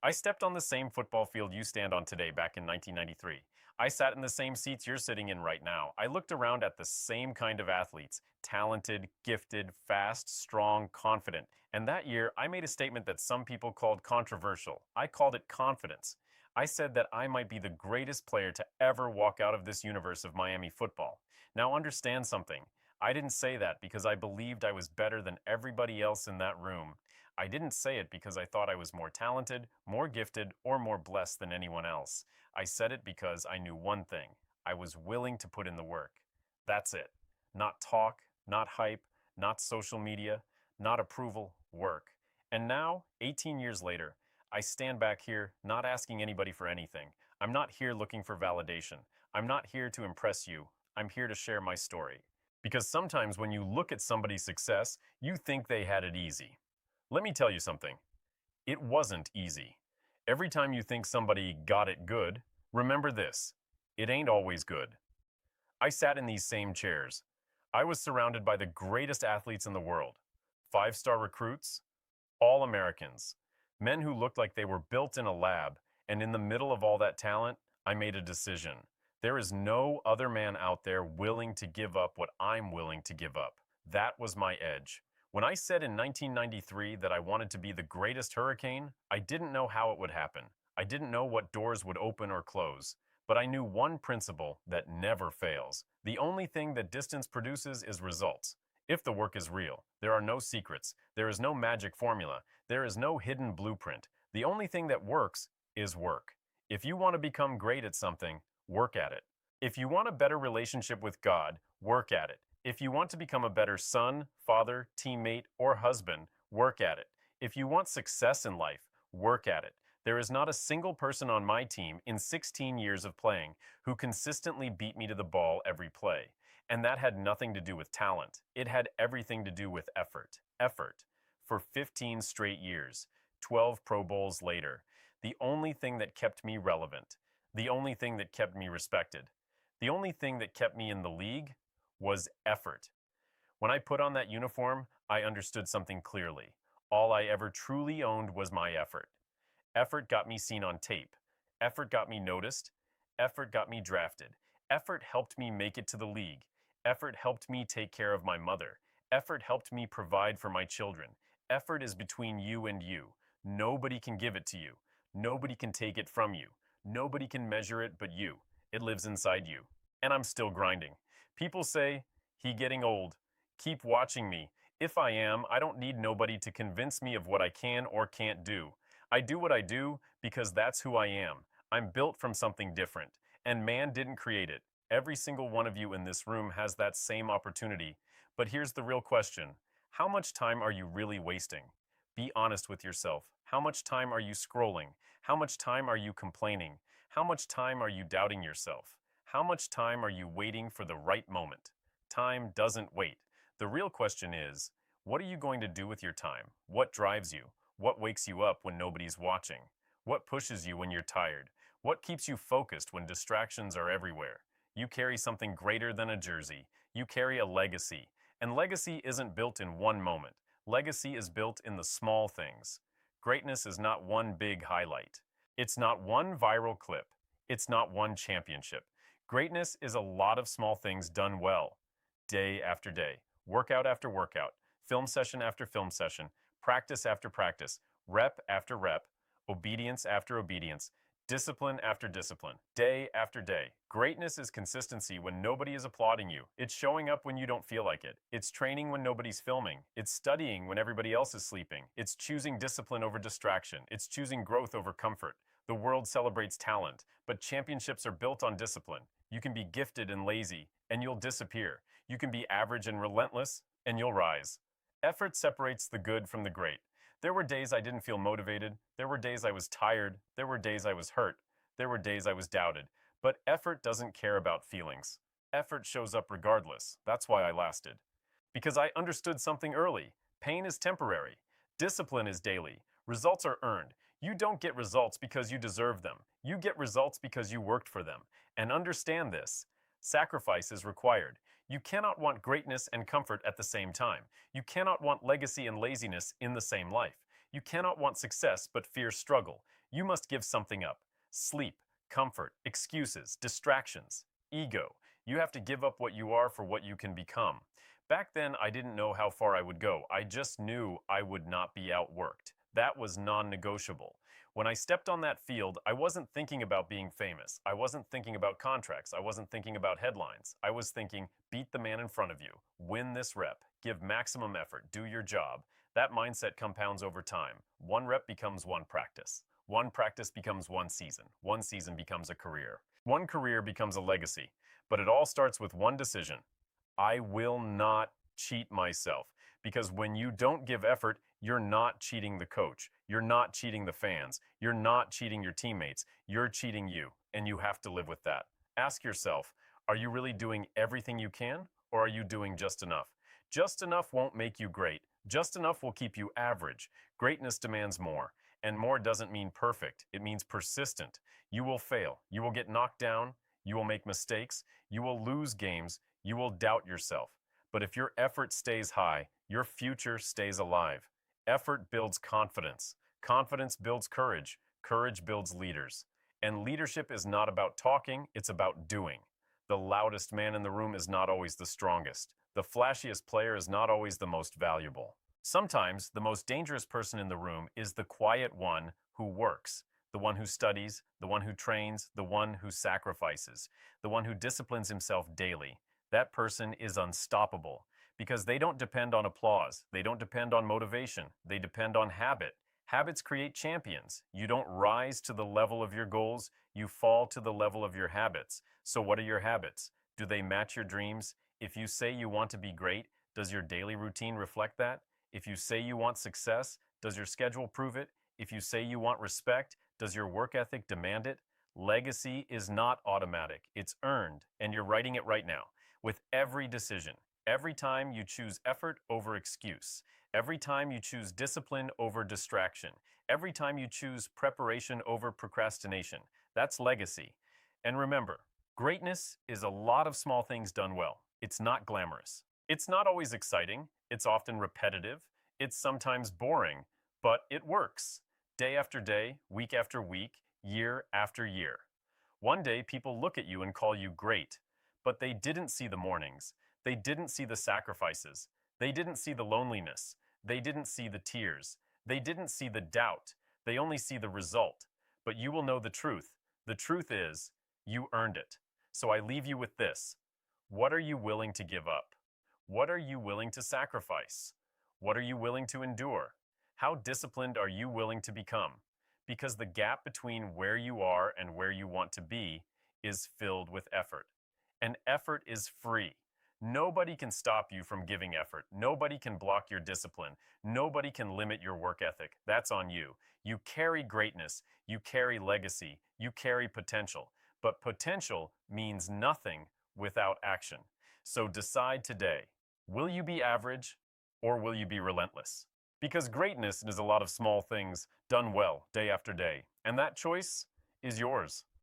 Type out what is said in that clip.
I stepped on the same football field you stand on today back in 1993. I sat in the same seats you're sitting in right now. I looked around at the same kind of athletes talented, gifted, fast, strong, confident. And that year, I made a statement that some people called controversial. I called it confidence. I said that I might be the greatest player to ever walk out of this universe of Miami football. Now, understand something. I didn't say that because I believed I was better than everybody else in that room. I didn't say it because I thought I was more talented, more gifted, or more blessed than anyone else. I said it because I knew one thing. I was willing to put in the work. That's it. Not talk, not hype, not social media, not approval, work. And now, 18 years later, I stand back here not asking anybody for anything. I'm not here looking for validation. I'm not here to impress you. I'm here to share my story. Because sometimes when you look at somebody's success, you think they had it easy. Let me tell you something. It wasn't easy. Every time you think somebody got it good, remember this. It ain't always good. I sat in these same chairs. I was surrounded by the greatest athletes in the world. Five-star recruits, all Americans, men who looked like they were built in a lab, and in the middle of all that talent, I made a decision. There is no other man out there willing to give up what I'm willing to give up. That was my edge. When I said in 1993 that I wanted to be the greatest Hurricane, I didn't know how it would happen. I didn't know what doors would open or close. But I knew one principle that never fails. The only thing that distance produces is results. If the work is real, there are no secrets. There is no magic formula. There is no hidden blueprint. The only thing that works is work. If you want to become great at something, work at it. If you want a better relationship with God, work at it. If you want to become a better son, father, teammate, or husband, work at it. If you want success in life, work at it. There is not a single person on my team in 16 years of playing who consistently beat me to the ball every play. And that had nothing to do with talent. It had everything to do with effort. Effort. For 15 straight years, 12 Pro Bowls later, the only thing that kept me relevant, the only thing that kept me respected, the only thing that kept me in the league was effort. When I put on that uniform, I understood something clearly. All I ever truly owned was my effort. Effort got me seen on tape. Effort got me noticed. Effort got me drafted. Effort helped me make it to the league. Effort helped me take care of my mother. Effort helped me provide for my children. Effort is between you and you. Nobody can give it to you. Nobody can take it from you. Nobody can measure it but you. It lives inside you. And I'm still grinding. People say, "He getting old." Keep watching me. If I am, I don't need nobody to convince me of what I can or can't do. I do what I do because that's who I am. I'm built from something different, and man didn't create it. Every single one of you in this room has that same opportunity. But here's the real question. How much time are you really wasting? Be honest with yourself. How much time are you scrolling? How much time are you complaining? How much time are you doubting yourself? How much time are you waiting for the right moment? Time doesn't wait. The real question is, what are you going to do with your time? What drives you? What wakes you up when nobody's watching? What pushes you when you're tired? What keeps you focused when distractions are everywhere? You carry something greater than a jersey. You carry a legacy. And legacy isn't built in one moment. Legacy is built in the small things. Greatness is not one big highlight. It's not one viral clip. It's not one championship. Greatness is a lot of small things done well, day after day, workout after workout, film session after film session, practice after practice, rep after rep, obedience after obedience, discipline after discipline, day after day. Greatness is consistency when nobody is applauding you. It's showing up when you don't feel like it. It's training when nobody's filming. It's studying when everybody else is sleeping. It's choosing discipline over distraction. It's choosing growth over comfort. The world celebrates talent, but championships are built on discipline. You can be gifted and lazy, and you'll disappear. You can be average and relentless, and you'll rise. Effort separates the good from the great. There were days I didn't feel motivated. There were days I was tired. There were days I was hurt. There were days I was doubted. But effort doesn't care about feelings. Effort shows up regardless. That's why I lasted. Because I understood something early. Pain is temporary. Discipline is daily. Results are earned. You don't get results because you deserve them. You get results because you worked for them. And understand this. Sacrifice is required. You cannot want greatness and comfort at the same time. You cannot want legacy and laziness in the same life. You cannot want success but fear struggle. You must give something up. Sleep, comfort, excuses, distractions, ego. You have to give up what you are for what you can become. Back then, I didn't know how far I would go. I just knew I would not be outworked. That was non-negotiable. When I stepped on that field, I wasn't thinking about being famous. I wasn't thinking about contracts. I wasn't thinking about headlines. I was thinking, beat the man in front of you, win this rep, give maximum effort, do your job. That mindset compounds over time. One rep becomes one practice. One practice becomes one season becomes a career. One career becomes a legacy. But it all starts with one decision. I will not cheat myself. Because when you don't give effort, you're not cheating the coach. You're not cheating the fans. You're not cheating your teammates. You're cheating you, and you have to live with that. Ask yourself, are you really doing everything you can, or are you doing just enough? Just enough won't make you great. Just enough will keep you average. Greatness demands more. And more doesn't mean perfect. It means persistent. You will fail. You will get knocked down. You will make mistakes. You will lose games. You will doubt yourself. But if your effort stays high, your future stays alive. Effort builds confidence. Confidence builds courage. Courage builds leaders. And leadership is not about talking, it's about doing. The loudest man in the room is not always the strongest. The flashiest player is not always the most valuable. Sometimes the most dangerous person in the room is the quiet one who works, the one who studies, the one who trains, the one who sacrifices, the one who disciplines himself daily. That person is unstoppable because they don't depend on applause. They don't depend on motivation. They depend on habit. Habits create champions. You don't rise to the level of your goals. You fall to the level of your habits. So what are your habits? Do they match your dreams? If you say you want to be great, does your daily routine reflect that? If you say you want success, does your schedule prove it? If you say you want respect, does your work ethic demand it? Legacy is not automatic. It's earned, and you're writing it right now. With every decision, every time you choose effort over excuse, every time you choose discipline over distraction, every time you choose preparation over procrastination, that's legacy. And remember, greatness is a lot of small things done well. It's not glamorous. It's not always exciting. It's often repetitive. It's sometimes boring, but it works. Day after day, week after week, year after year. One day, people look at you and call you great. But they didn't see the mornings. They didn't see the sacrifices. They didn't see the loneliness. They didn't see the tears. They didn't see the doubt. They only see the result. But you will know the truth. The truth is, you earned it. So I leave you with this. What are you willing to give up? What are you willing to sacrifice? What are you willing to endure? How disciplined are you willing to become? Because the gap between where you are and where you want to be is filled with effort. And effort is free. Nobody can stop you from giving effort. Nobody can block your discipline. Nobody can limit your work ethic. That's on you. You carry greatness. You carry legacy. You carry potential. But potential means nothing without action. So decide today, will you be average or will you be relentless? Because greatness is a lot of small things done well day after day. And that choice is yours.